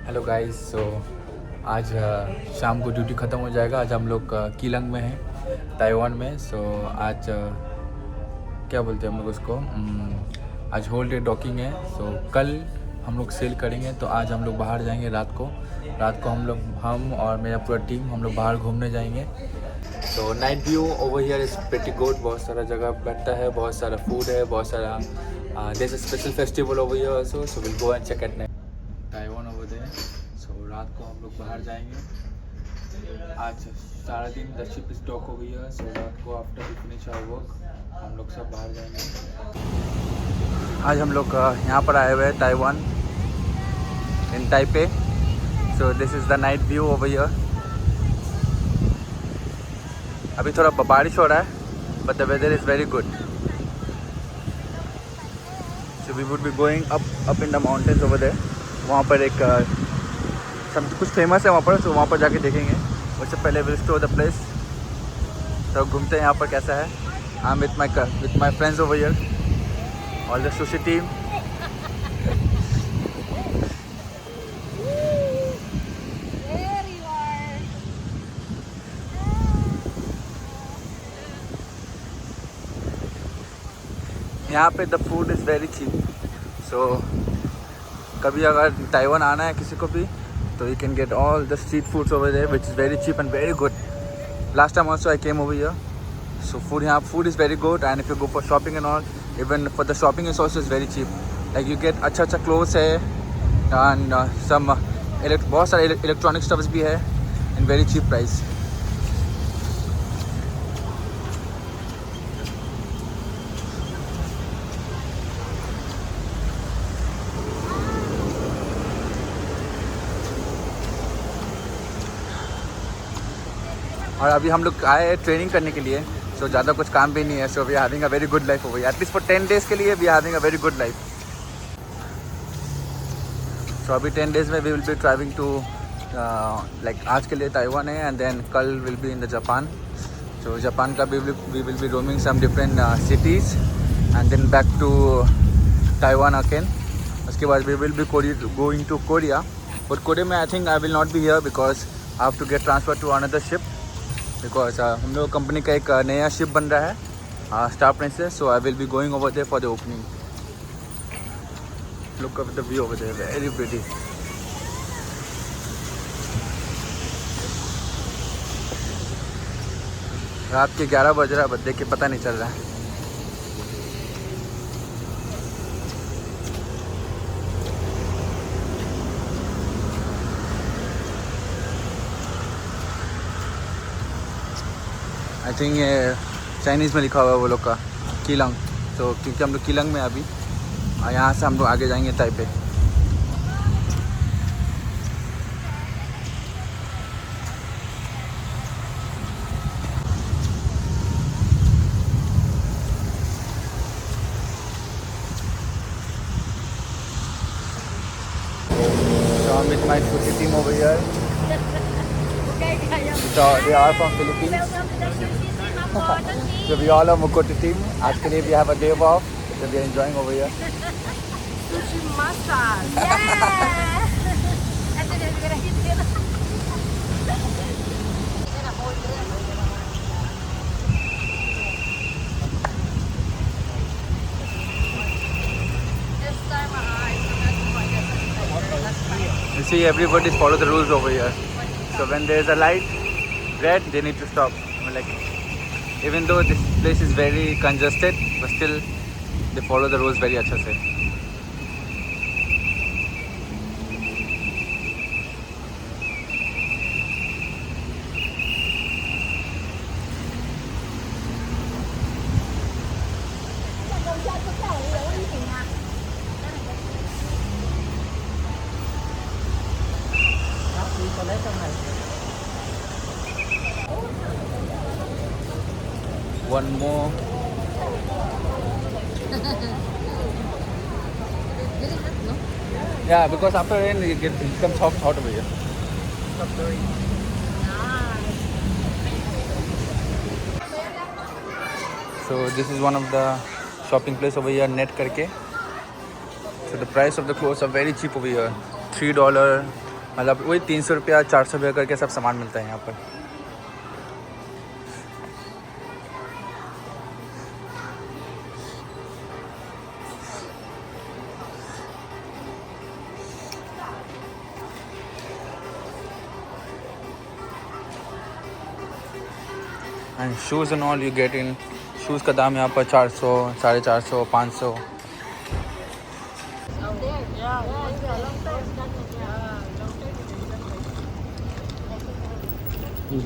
Hello guys. सो आज शाम को ड्यूटी ख़त्म हो जाएगा। आज हम लोग कीलंग में हैं, ताइवान में। सो आज क्या बोलते हैं हम लोग उसको, आज होल डे डॉकिंग है। सो कल हम लोग सेल करेंगे, तो आज हम लोग बाहर जाएंगे रात को हम और मेरा पूरा टीम हम लोग बाहर घूमने जाएंगे। तो night view over here is pretty good. बहुत सारा जगह बैठता है, बहुत सारा फूड है, बहुत सारा there is a special festival over here also. So will go and check at Taiwan over there. So रात को हम लोग बाहर जाएंगे। आज सारा दिन द शिप इज डॉक हो गई है। सो रात को after we finish our work हम लोग सब बाहर जाएंगे। आज हम लोग यहाँ पर आए हुए हैं Taiwan in Taipei. So this is the night view over here. अभी थोड़ा बारिश हो रहा है, but the weather is very good. So we would be going up in the mountains over there. वहाँ पर एक सब कुछ फेमस है वहाँ पर, तो वहाँ पर जाके देखेंगे। उससे पहले विल एक्सप्लोर द प्लेस। तो घूमते हैं यहाँ पर कैसा है। I am with my friends over here, all the sushi team. यहाँ पे the food is very cheap. So कभी अगर ताइवान आना है किसी को भी, तो you can get all the street foods over there which is very cheap and very good. Last time also I came over here. So food is very good, and if you go for shopping and all, even for the shopping is also is very cheap. Like you get अच्छा clothes है, and some बहुत सारे electronic stuffs भी है in very cheap price. और अभी हम लोग आए हैं ट्रेनिंग करने के लिए। सो ज़्यादा कुछ काम भी नहीं है। So we are having a very good life over here, at least for 10 days के लिए we are having a very good life. So अभी 10 डेज़ में we will be travelling to like आज के लिए ताइवान है, एंड देन कल will be in the Japan. So Japan का we will be roaming some different cities, and then back to Taiwan again. उसके बाद we will be going to Korea. But Korea में I think I will not be here, because I have to get transfer to another ship, because हम लोग company का एक नया ship बन रहा है, Star Princess. So I will be going over there for the opening. Look at the view over there, very pretty. रात के 11 बज रहा है, बट देख के पता नहीं चल रहा है। आई थिंक ये चाइनीज़ में लिखा हुआ है वो लोग का कीलंग। तो क्योंकि हम लोग कीलंग में अभी, और यहाँ से हम लोग आगे जाएंगे Taipei. So I'm with my sushi team over here. So they are from Philippines. So we all are Mukoto team. आज के लिए we have a day off, so we are enjoying over here. Sushi massage. Yeah. And then we're gonna hit it. This time You see, everybody follow the rules over here. So when there is a light red, they need to stop. Like, even though this place is very congested, but still they follow the rules very अच्छे से। One more. Yeah, because after rain it becomes hot over here. So this is one of the shopping place over here, Net करके. So the price of the clothes are very cheap over here. $3 मतलब वही 300 रुपया 400 रुपया करके सब सामान मिलता है यहाँ पर। And shoes and all you get in. Shoes का दाम यहाँ पर 400, 450, 500।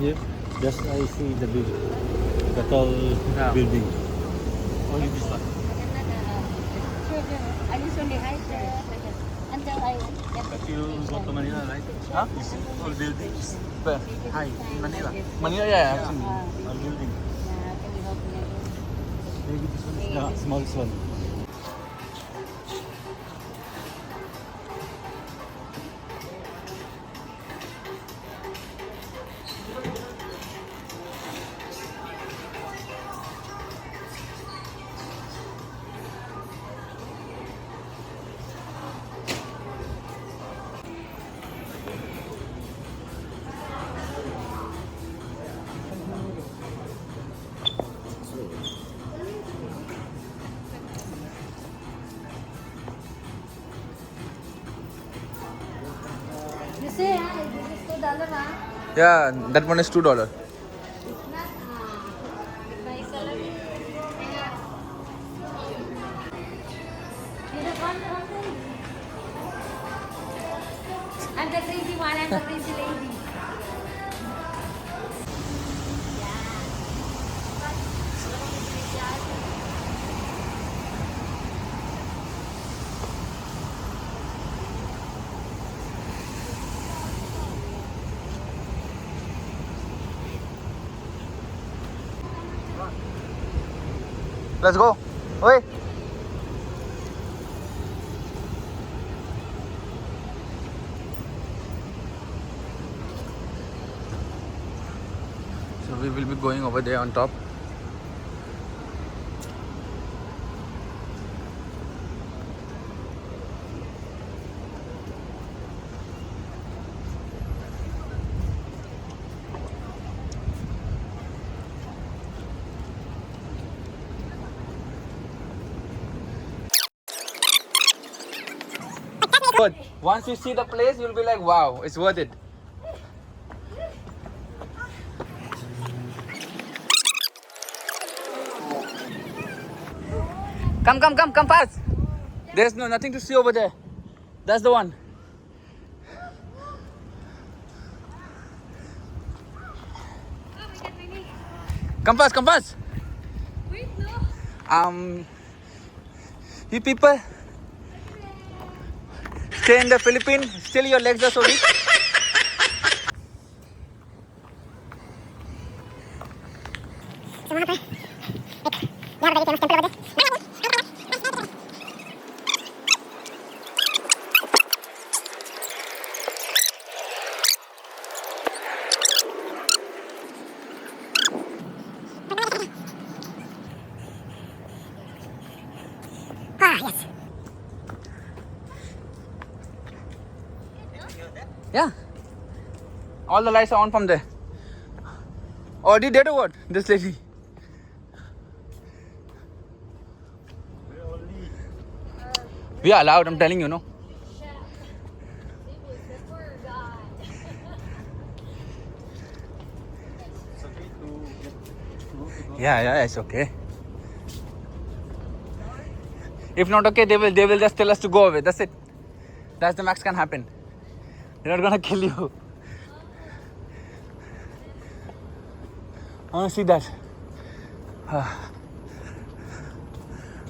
Here, just I see the tall building. Only this one. I usually hide until I get But you go to Manila, right? Huh? You see all buildings. Where? Hi, Manila. Manila, yeah, actually. All building. can you help me again? Maybe this one is the smallest one. You see, this is $2, Yeah, that one is $2. Not my salary. You don't want something? I'm the crazy one. I'm the crazy lady. Let's go. Oi. So we will be going over there on top. But once you see the place, you'll be like, wow, it's worth it. Come fast. There's nothing to see over there. That's the one. Come fast. Wait, no. You people stay in the Philippines. Still, your legs are so weak. Yeah. All the lights are on from there. Already dead or what? This lady. We are allowed, I'm telling you, no? Yeah, it's okay. If not okay, they will just tell us to go away. That's it. That's the max can happen. They're not gonna kill you. I wanna see that.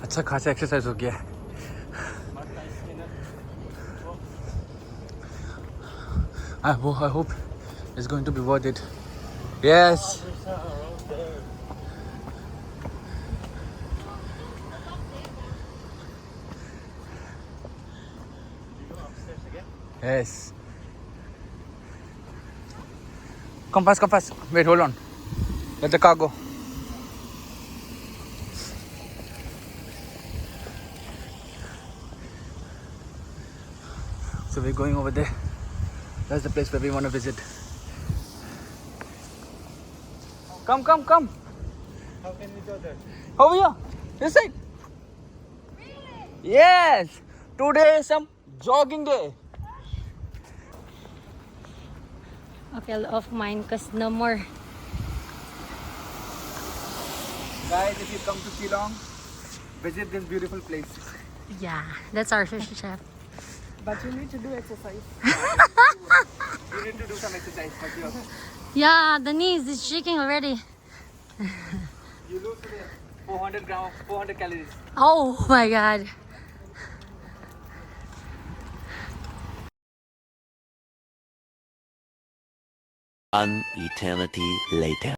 अच्छा खासा exercise हो गया. I hope it's going to be worth it. Yes. Yes. Come fast. Wait, hold on. Let the car go. So we're going over there. That's the place where we want to visit. Come, come, come. How can we go there? Over here. This side. Really? Yes. Today is some jogging day. Okay, I'll off mine because no more. Guys, if you come to Keelong, visit this beautiful place. Yeah, that's our fish chef. But you need to do exercise. You need to do some exercise, but Yeah, the knees is shaking already. you lose today 400 calories. Oh my god. An eternity later.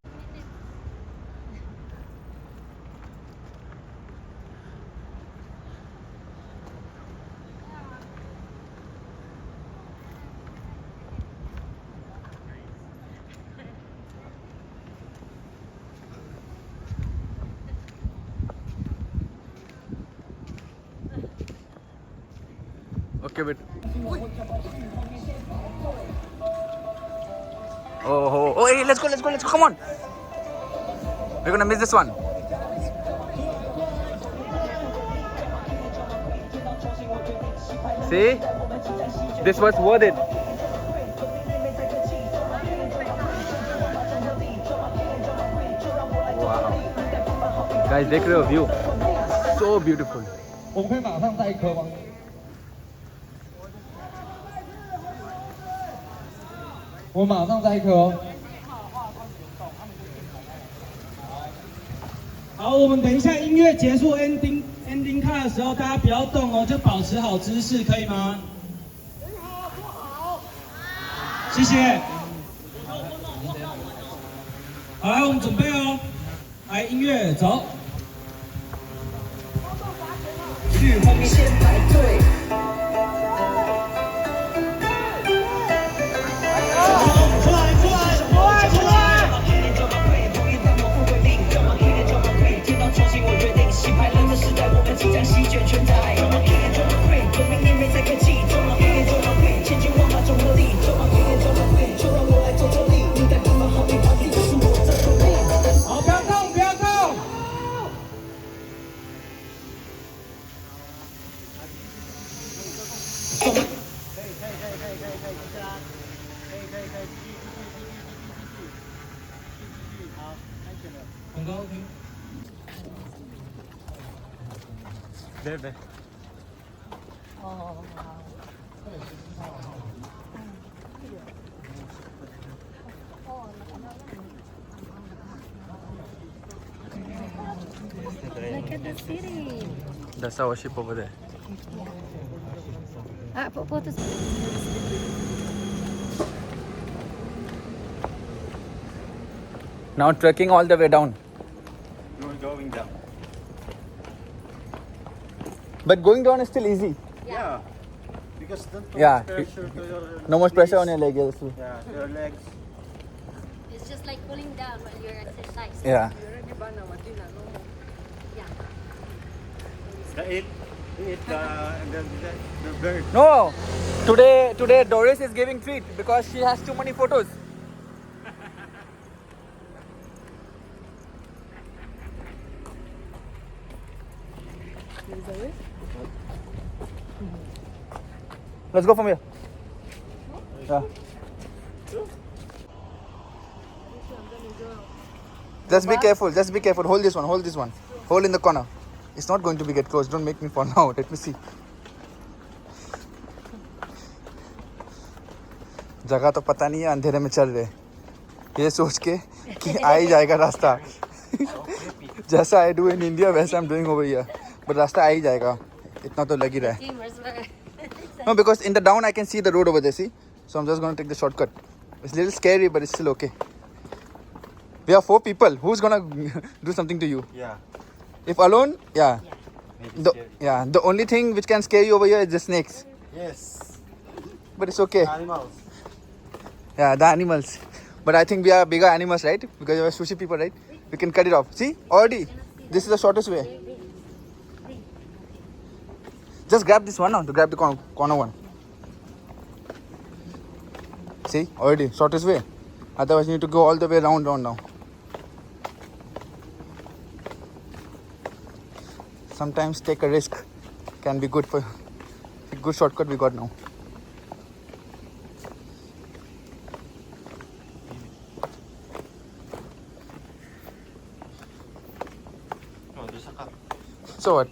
Okay, but. Oh, hey, let's go, come on. We're gonna miss this one. See? This was worth it. Wow. Guys, look at the view. So beautiful. 我们会马上再一颗吗？我马上再一颗哦。好，我们等一下音乐结束 ending card 的时候，大家不要动哦，就保持好姿势，可以吗？谢谢。好，来，我们准备哦。来，音乐走。去后面先排队。即将席卷全台，中马 King 中马 Queen， 革命也没在客气，中马 King 中马 Queen， 千军万马中合力，中马 King 中马 Queen， 就让我来做这里，应该地方好比皇帝，就是我这土地。好，不要动，不要动。好，安全了。很高 OK。 There. Oh, look at the city. That's our ship over there. Photos. Now trekking all the way down. You're going down. But going down is still easy. Yeah. Because don't put Yeah. pressure to your No much pressure on knees. your leg. Yes. Yeah, your legs. It's just like pulling down when you're exercising. Yeah. Yeah. The bird. No. Today Doris is giving treat because she has too many photos. Let's go from here. Yeah. Just be careful. Just be careful. Hold this one. Hold this one. Hold in the corner. It's not going to be get close. Don't make me fall now. Let me see. जगह तो पता नहीं है, अंधेरे में चल रहे ये सोच के कि आ ही जाएगा रास्ता जैसा आई डू इन इंडिया वैसा I am doing over here but रास्ता आ ही जाएगा इतना तो लग ही रहा है No, because in the down I can see the road over there, see? So I'm just going to take the shortcut. It's a little scary, but it's still okay. We are 4 people. Who's going to do something to you? Yeah. If alone, yeah. Maybe scary. The only thing which can scare you over here is the snakes. Yes. But it's okay. Animals. Yeah, the animals. But I think we are bigger animals, right? Because we are sushi people, right? We can cut it off. See? Already. This is the shortest way. Just grab this one now, to grab the corner one. See, already shortest way. Otherwise, you need to go all the way round now. Sometimes take a risk can be good for a good shortcut we got now. Oh, there's a cat. So what?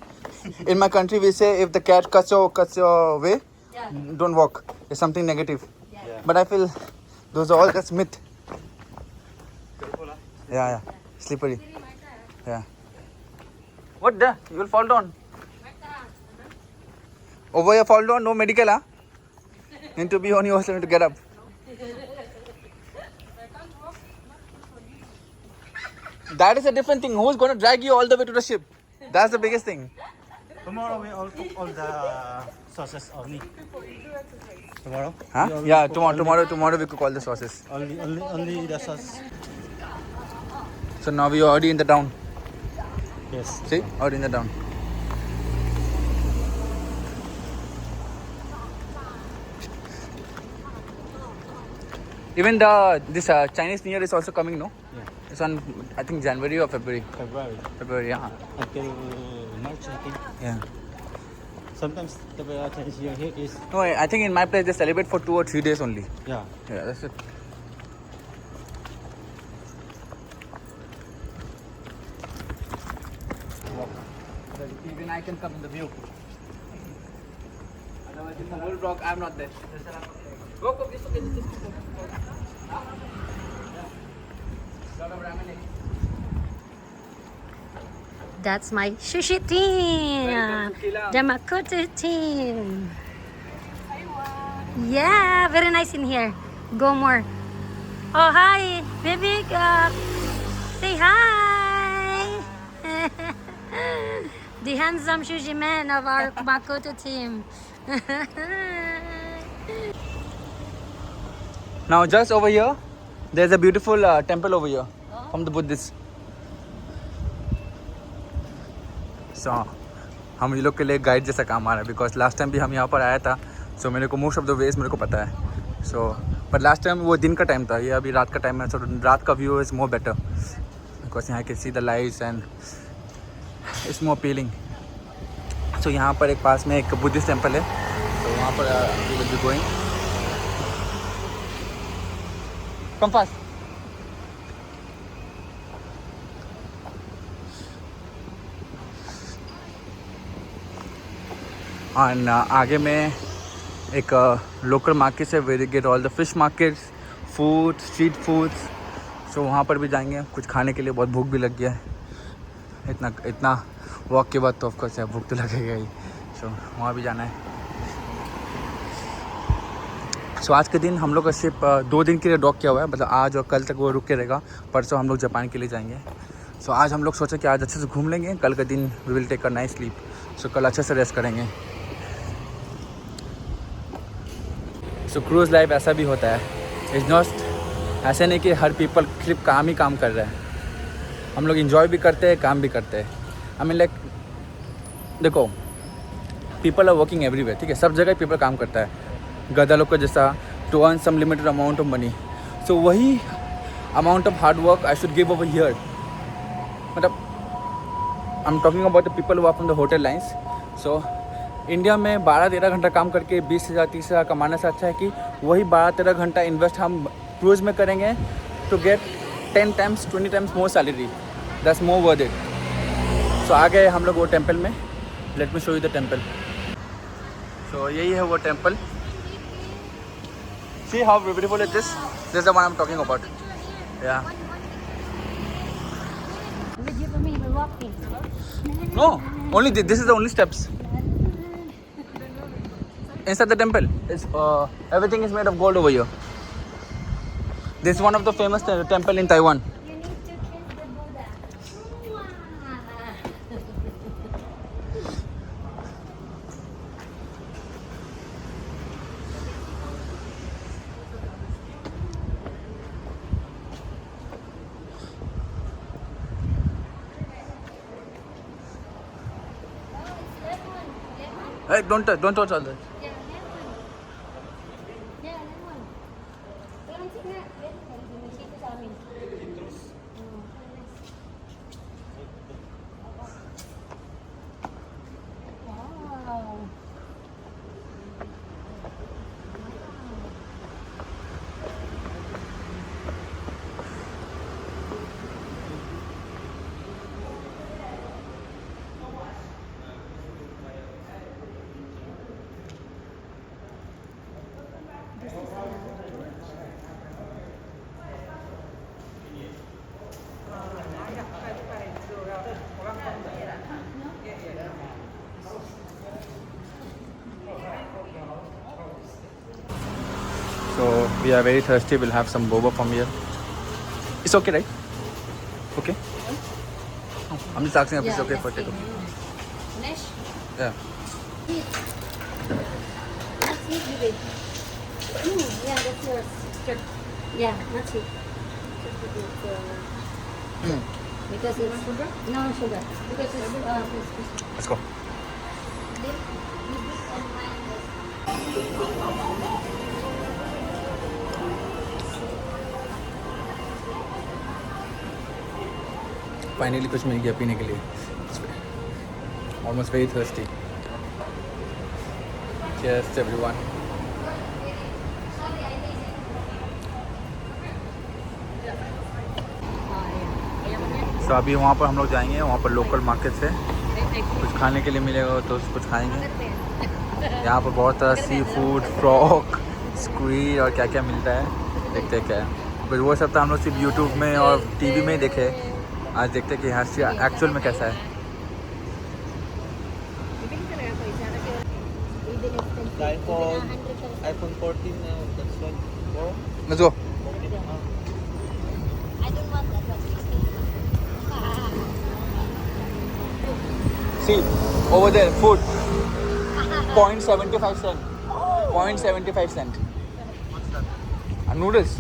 In my country, we say if the cat cuts your way, don't walk. It's something negative. Yeah. But I feel those are all just myth. Careful, huh? Yeah. Slippery. Yeah. What the? You will fall down. Over here, fall down. No medical, huh? Need to be on yourself to get up. That is a different thing. Who's going to drag you all the way to the ship? That's the biggest thing. Tomorrow we all cook all the sauces only. Tomorrow? Huh? We all Yeah, cook tomorrow we cook all the sauces. Only the sauce. So now we are already in the town. Yes. See? Already in the town. Even this Chinese New Year is also coming, no? Yeah. It's on, I think, January or February. February. Yeah. Until March, I think. Yeah. Sometimes the Chinese New Year here is. No, I think in my place they celebrate for 2 or 3 days only. Yeah. Yeah, that's it. Even I can come in the view. Otherwise, in the whole vlog, I'm not there. Go, it's okay. That's my sushi team. Welcome to Kilang. The Makoto team. Yeah, very nice in here. Go more. Oh, hi, baby. Say hi. The handsome sushi man of our Makoto team. Now, just over here, there's a beautiful temple over here from the Buddhists. So, हम ये लोग के लिए guide जैसा काम आ रहा है because last time भी हम यहाँ पर आया था सो मेरे को मोस्ट ऑफ द वेज मेरे को पता है सो बट लास्ट टाइम वो दिन का टाइम था ये अभी रात का टाइम है सो रात का view is more better because यहाँ के see the lights and it's more appealing so यहाँ पर एक पास में एक बुद्धिस्ट टेम्पल है तो वहाँ पर we will be going come fast और आगे में एक लोकल मार्केट है very get all the fish markets food street foods so वहाँ पर भी जाएंगे कुछ खाने के लिए बहुत भूख भी लग गया है इतना वॉक के बाद तो ऑफकोर्स है भूख तो लगेगा ही सो वहाँ भी जाना है सो आज के दिन हम लोग का शिप 2 दिन के लिए डॉक किया हुआ है मतलब आज और कल तक वो रुक के रहेगा परसों हम लोग जापान के लिए जाएंगे सो आज हम लोग सोचे कि आज अच्छे से घूम लेंगे कल का दिन we will take a nice sleep so कल अच्छे से रेस्ट करेंगे सो क्रूज़ लाइफ ऐसा भी होता है इट्स नॉट ऐसे नहीं कि हर पीपल सिर्फ काम ही काम कर रहे हैं हम लोग इन्जॉय भी करते हैं काम भी करते हैं आई मीन लाइक देखो पीपल आर वर्किंग एवरीवेयर ठीक है सब जगह पीपल काम करता है गधा लोग का जैसा to earn some limited amount of money so वही amount of hard work I should give over here मतलब I am talking about the people work from the hotel lines so India में 12-13 घंटा काम करके 20,000-30,000 कमाने से अच्छा है कि वही 12-13 घंटा इन्वेस्ट हम क्रूज़ में करेंगे to get 10 times 20 times more salary that's more worth it so आ गए हम लोग वो टेम्पल में let me show you the temple so यही है वो temple see how beautiful it this the one I am talking about yeah no only this is the only steps inside the temple is everything is made of gold over here this is one of the famous temple in Taiwan You need to kiss the Buddha. hey don't touch all that Yeah, that one. Yeah, that one. nga. Dito sa amin. Wow. So we are very thirsty. We'll have some boba from here. It's okay, right? Okay. I'm just asking if it's okay for takeaway. Nesh, Yeah. eat. Let's eat with it. Yeah, that's yours. Yeah, that's it. Because it's sugar? No sugar. Because it's Let's go. Finally कुछ मिल गया पीने के लिए. Almost very thirsty. Cheers everyone. So अभी वहाँ पर हम लोग जाएंगे. वहाँ पर लोकल मार्केट से कुछ खाने के लिए मिलेगा तो कुछ खाएंगे. यहाँ पर बहुत सारा सी फूड, फ्रॉक, स्क्वीड और क्या क्या मिलता है. देखते हैं क्या है. बस वो सब तो हम लोग सिर्फ यूट्यूब में और टीवी में ही देखे. आज देखते हैं कि यहाँ से एक्चुअल में कैसा है. iPhone 14 now. That's one. Oh. Let's go. I don't want that one. 16. See, over there, food. 0.75 cent. 0.75 cent. What's that? Noodles.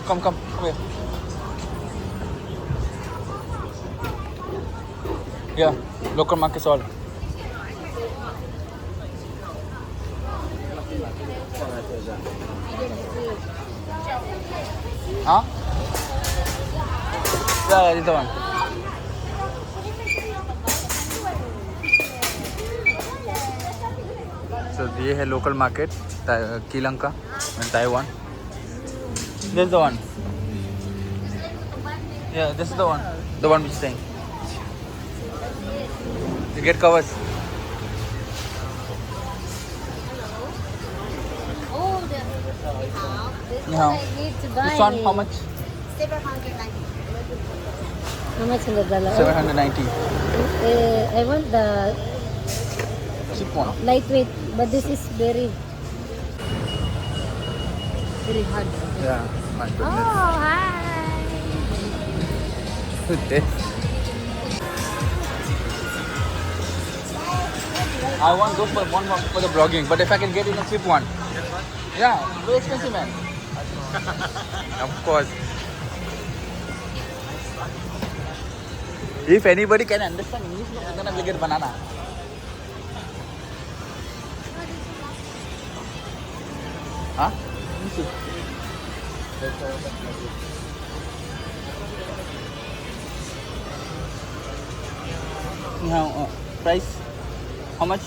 Come here. Yeah, local markets all. Huh? Yeah, this one. So ये है local market, Keelang का, in Taiwan. This is the one. Yeah, this is the one which is saying. You get covers. Oh, this Yeah. one I need to buy. This one, how much? 790. How much in the dollar? 790. I want the Cheap one. lightweight, but this is very hard. Yeah, my goodness. Oh, hi. I want those for one for the vlogging, but if I can get in a cheap one. Yeah, very expensive, man. Of course. If anybody can understand English, then I will get banana. Huh? Let me see. Now, price? How much?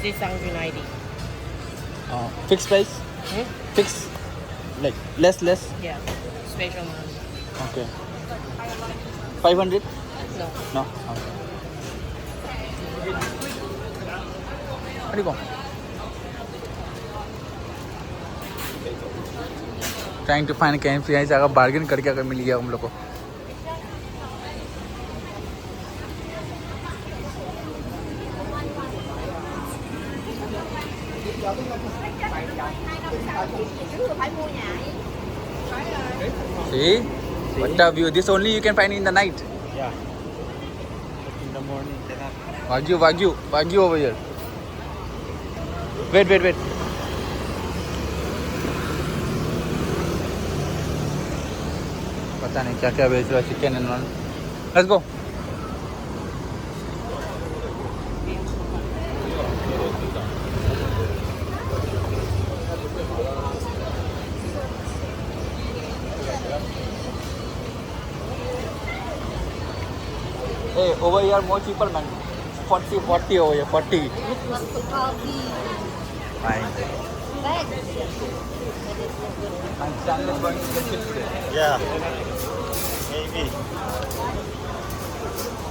690. Fixed price? Fixed? Like less? Yeah. Special one. Okay. 500? No. No? Okay. Where do you go? Trying to find a KFC. यहाँ से अगर bargain करके अगर मिल गया हम लोग को. See? What a view. This only you can find in the night. Yeah. In the morning, cannot. Wagyu over here. Wait. पता नहीं क्या क्या बेच रहा है. Chicken and all. Let's go. over here more cheaper man. 40 over here 40. Fine. And Chandler is going to get it today. Yeah. Maybe.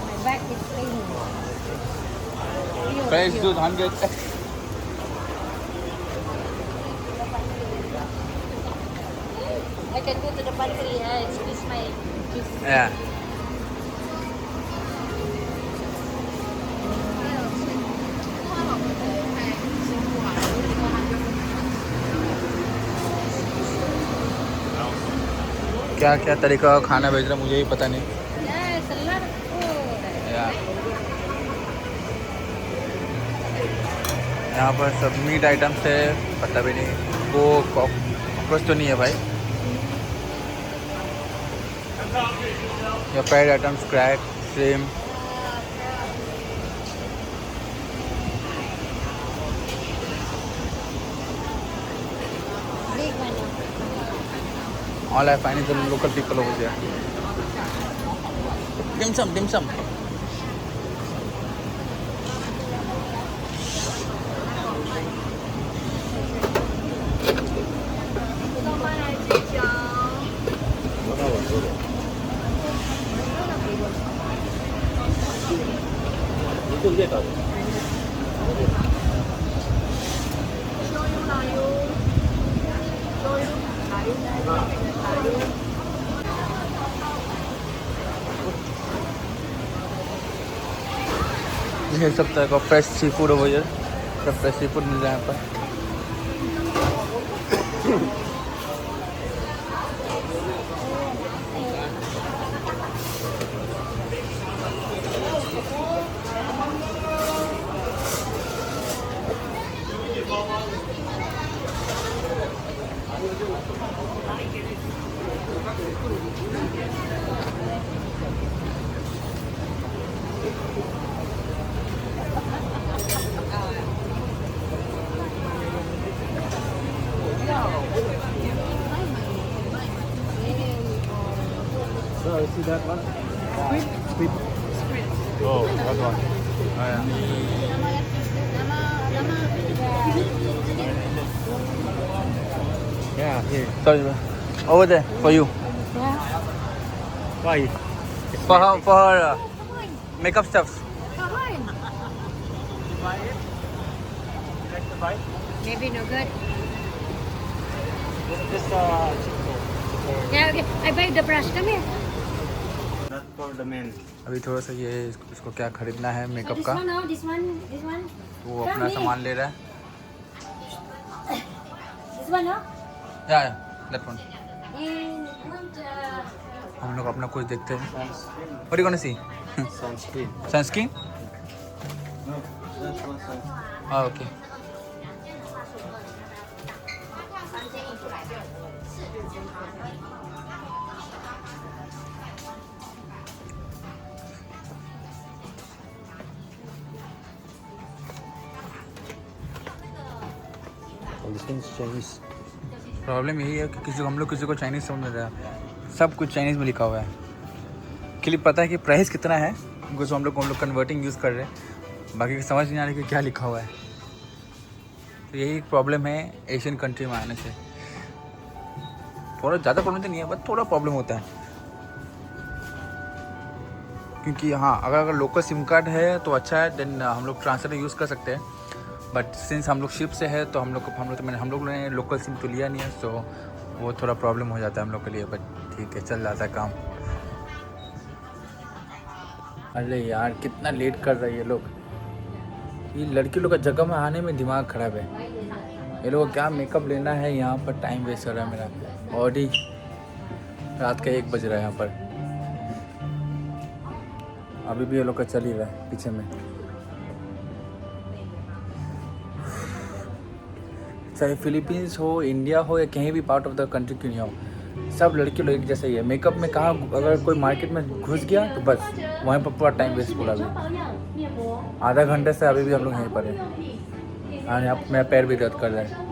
My back is paining. Price dude 100. I can go to the pantry and squeeze my juice. Yeah. क्या क्या तरीका का खाना भेज रहा है मुझे ही पता नहीं Yes, a lot of food. यार। यहाँ पर सब मीट आइटम्स है, पता भी नहीं वो कॉकरोच तो नहीं है भाई। या fried items crack shrimp Big one. all I find is the local people over there. Dim sum, dim sum. ये सब तरह का फ्रेश सी फूड हो गया, सब फ्रेश सी फूड मिल रहा है यहाँ पर। So, you see that one? Squid. Oh, that one. Yeah, here. Sorry, over there for you. Why? For her makeup stuff. Maybe no good. Just Yeah, okay. I buy the brush. Come here. not for the men. अभी थोड़ा सा ये इसको क्या खरीदना है makeup This का, one, no, this one, this one. तो वो अपना सामान ले रहा है। This one, no? या दैट वन। And want हम लोग अपना कुछ देखते हैं। Sunscreen. What are you gonna see? Sunscreen. Sunscreen? No, that's one sunscreen. Oh, okay. All these things Chinese. Problem यही है कि हम लोग किसी को चाइनीज़ समझ नहीं रहा, सब कुछ चाइनीज़ में लिखा हुआ है। क्लिप पता है कि प्राइस कितना है, बिकॉज हम लोग कन्वर्टिंग यूज़ कर रहे हैं, बाकी समझ नहीं आ रही कि क्या लिखा हुआ है। तो यही एक प्रॉब्लम है एशियन कंट्री में आने से। थोड़ा ज़्यादा प्रॉब्लम तो नहीं है, बट थोड़ा प्रॉब्लम होता है, क्योंकि हाँ अगर लोकल सिम कार्ड है तो अच्छा है, देन हम लोग ट्रांसफर यूज़ कर सकते हैं। बट सिंस हम लोग शिप से है तो हम लोग ने लोकल सिम तो लिया नहीं है, तो वो थोड़ा प्रॉब्लम हो जाता है हम लोग के लिए। बट ठीक है, चल जाता है काम। अरे यार कितना लेट कर रहे हैं ये लोग। ये लड़की लोग का जगह में आने में दिमाग ख़राब है। ये लोग क्या मेकअप लेना है, यहाँ पर टाइम वेस्ट हो रहा है मेरा। और ही रात का 1 बज रहा है यहाँ पर, अभी भी ये लोग का चल ही रहा है पीछे में। चाहे फिलीपींस हो, इंडिया हो, या कहीं भी पार्ट ऑफ द कंट्री क्यों नहीं हो, सब लड़के लोग एक जैसा ही है। मेकअप में कहाँ अगर कोई मार्केट में घुस गया तो बस वहीं पर पूरा टाइम वेस्ट पूरा। भी आधा घंटे से अभी भी हम लोग यहीं पर हैं, और यहाँ मेरा पैर भी दर्द कर रहा है।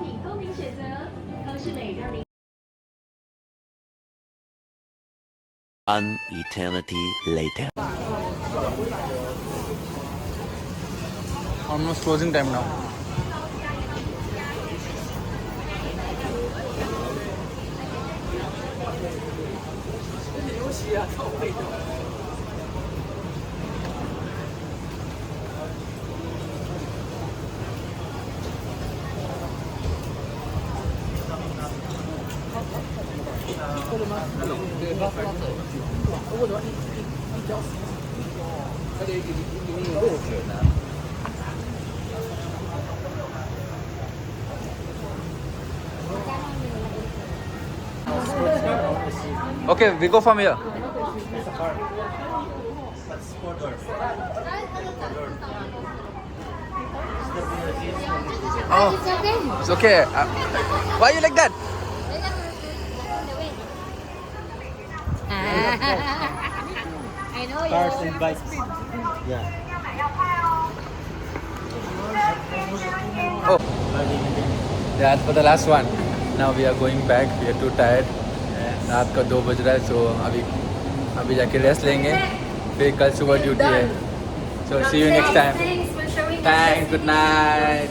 One eternity later. Almost closing time now. Okay, we go from here. Oh, it's okay. Why you like that? I know Cars and bikes. Yeah. Oh, that's for the last one. Now we are going back. We are too tired. रात का 2 बज रहा है, so अभी जाके rest लेंगे, फिर कल सुबह ड्यूटी है. So see you next time. Thanks. Good night.